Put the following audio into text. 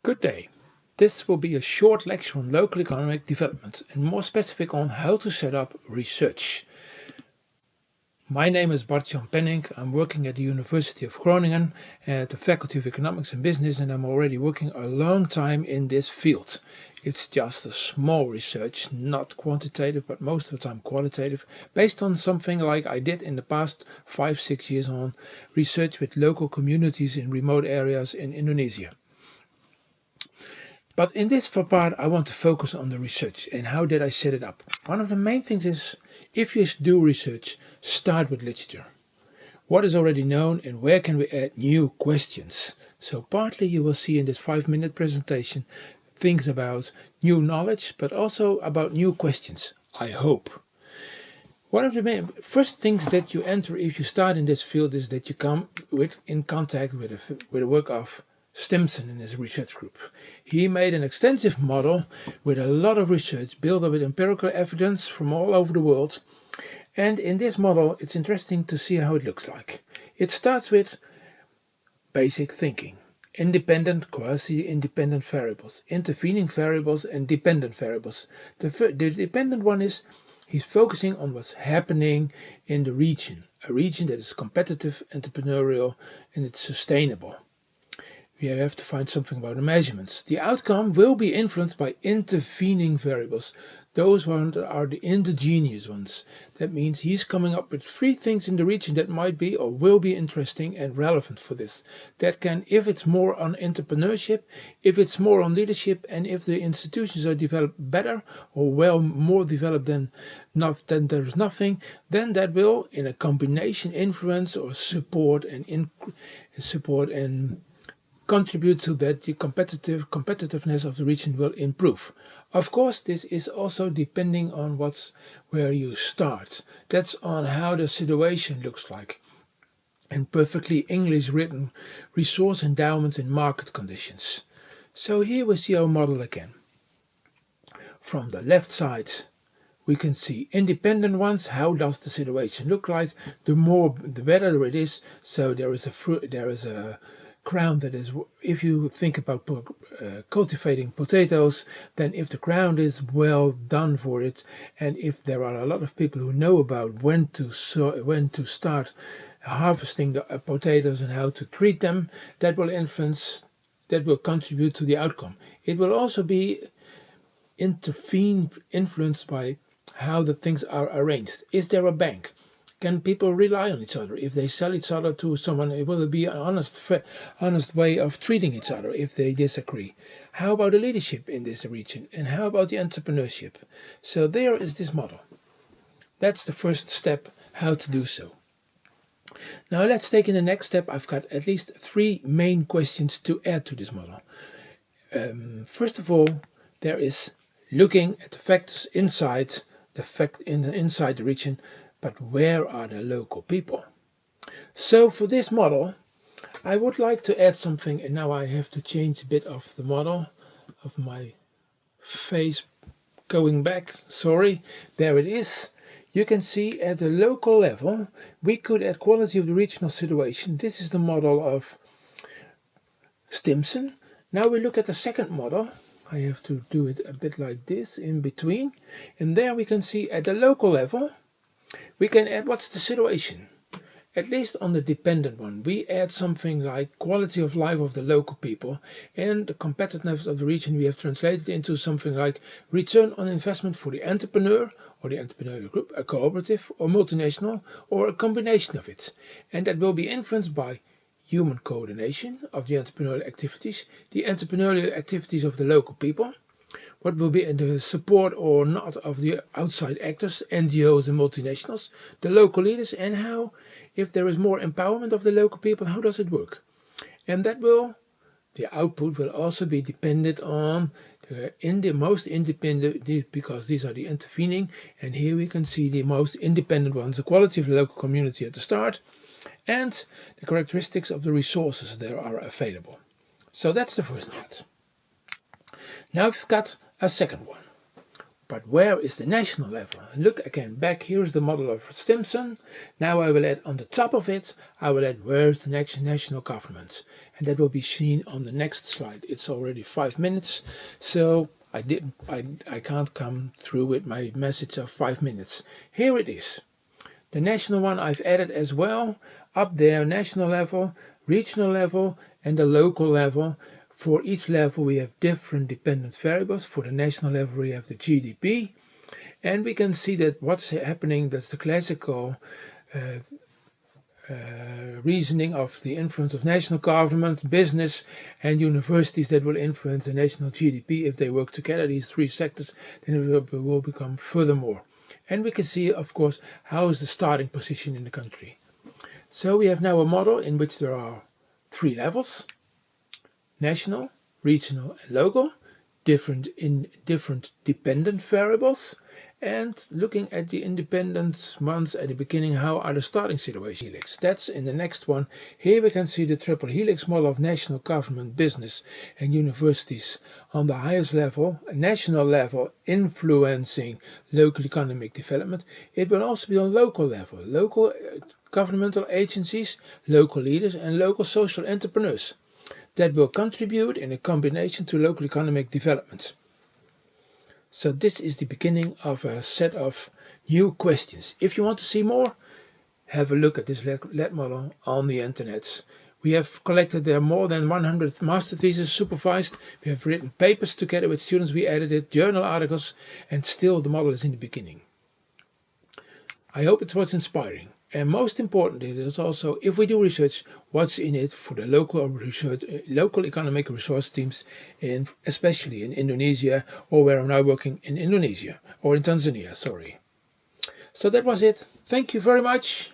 Good day. This will be a short lecture on local economic development and more specific on how to set up research. My name is Bart-Jan Penning. I'm working at the University of Groningen at the Faculty of Economics and Business, and I'm already working a long time in this field. It's just a small research, not quantitative, but most of the time qualitative, based on something like I did in the past 5-6 years on research with local communities in remote areas in Indonesia. But in this part, I want to focus on the research and how did I set it up. One of the main things is, if you do research, start with literature. What is already known and where can we add new questions? So partly you will see in this 5-minute presentation things about new knowledge, but also about new questions, I hope. One of the main first things that you enter if you start in this field is that you come in contact with the work of Stimson in his research group. He made an extensive model with a lot of research built up with empirical evidence from all over the world. And in this model, it's interesting to see how it looks like. It starts with basic thinking, independent, quasi-independent variables, intervening variables, and dependent variables. The dependent one is he's focusing on what's happening in the region, a region that is competitive, entrepreneurial, and it's sustainable. We have to find something about the measurements. The outcome will be influenced by intervening variables. Those ones are the endogenous ones. That means he's coming up with 3 things in the region that might be or will be interesting and relevant for this. That can, if it's more on entrepreneurship, if it's more on leadership, and if the institutions are developed better or well more developed than there's nothing, then that will, in a combination, influence or support and contribute to that the competitiveness of the region will improve. Of course, this is also depending on where you start. That's on how the situation looks like. And perfectly English written resource endowments and market conditions. So here we see our model again. From the left side, we can see independent ones. How does the situation look like? The better it is. So there is a ground that is, if you think about cultivating potatoes, then if the ground is well done for it, and if there are a lot of people who know about when to start harvesting the potatoes and how to treat them, that will contribute to the outcome. It will also be influenced by how the things are arranged. Is there a bank? Can people rely on each other? If they sell each other to someone, it will be an honest way of treating each other if they disagree. How about the leadership in this region? And how about the entrepreneurship? So there is this model. That's the first step, how to do so. Now let's take in the next step. I've got at least 3 main questions to add to this model. First of all, there is looking at the factors inside the region, but where are the local people? So for this model, I would like to add something, and now I have to change a bit of the model of my face going back. Sorry, there it is. You can see at the local level, we could add quality of the regional situation. This is the model of Stimson. Now we look at the second model. I have to do it a bit like this in between. And there we can see at the local level, we can add what's the situation. At least on the dependent one, we add something like quality of life of the local people, and the competitiveness of the region we have translated into something like return on investment for the entrepreneur or the entrepreneurial group, a cooperative or multinational, or a combination of it. And that will be influenced by human coordination of the entrepreneurial activities, the entrepreneurial activities of the local people, what will be the support or not of the outside actors, NGOs and multinationals, the local leaders, and how, if there is more empowerment of the local people, how does it work? And the output will also be dependent on the most independent, because these are the intervening, and here we can see the most independent ones, the quality of the local community at the start, and the characteristics of the resources that are available. So that's the first part. Now we've got a second one. But where is the national level? Look again back, here's the model of Stimson. Now I will add on the top of it, I will add where is the next national government. And that will be seen on the next slide. It's already 5 minutes, so I can't come through with my message of 5 minutes. Here it is. The national one I've added as well. Up there, national level, regional level, and the local level. For each level we have different dependent variables. For the national level we have the GDP. And we can see that what's happening, that's the classical reasoning of the influence of national government, business and universities that will influence the national GDP. If they work together, these three sectors, then it will become furthermore. And we can see, of course, how is the starting position in the country. So we have now a model in which there are 3 levels: national, regional and local, different dependent variables, and looking at the independent ones at the beginning, how are the starting situation. Helix. That's in the next one. Here we can see the triple helix model of national government, business and universities on the highest level, national level influencing local economic development. It will also be on local level, local governmental agencies, local leaders and local social entrepreneurs that will contribute in a combination to local economic development. So this is the beginning of a set of new questions. If you want to see more, have a look at this LED model on the internet. We have collected there more than 100 master theses supervised. We have written papers together with students. We edited journal articles, and still the model is in the beginning. I hope it was inspiring. And most important, it is also, if we do research, what's in it for the local research, local economic resource teams, especially in Indonesia, or where I'm now working in Indonesia, or in Tanzania, sorry. So that was it. Thank you very much.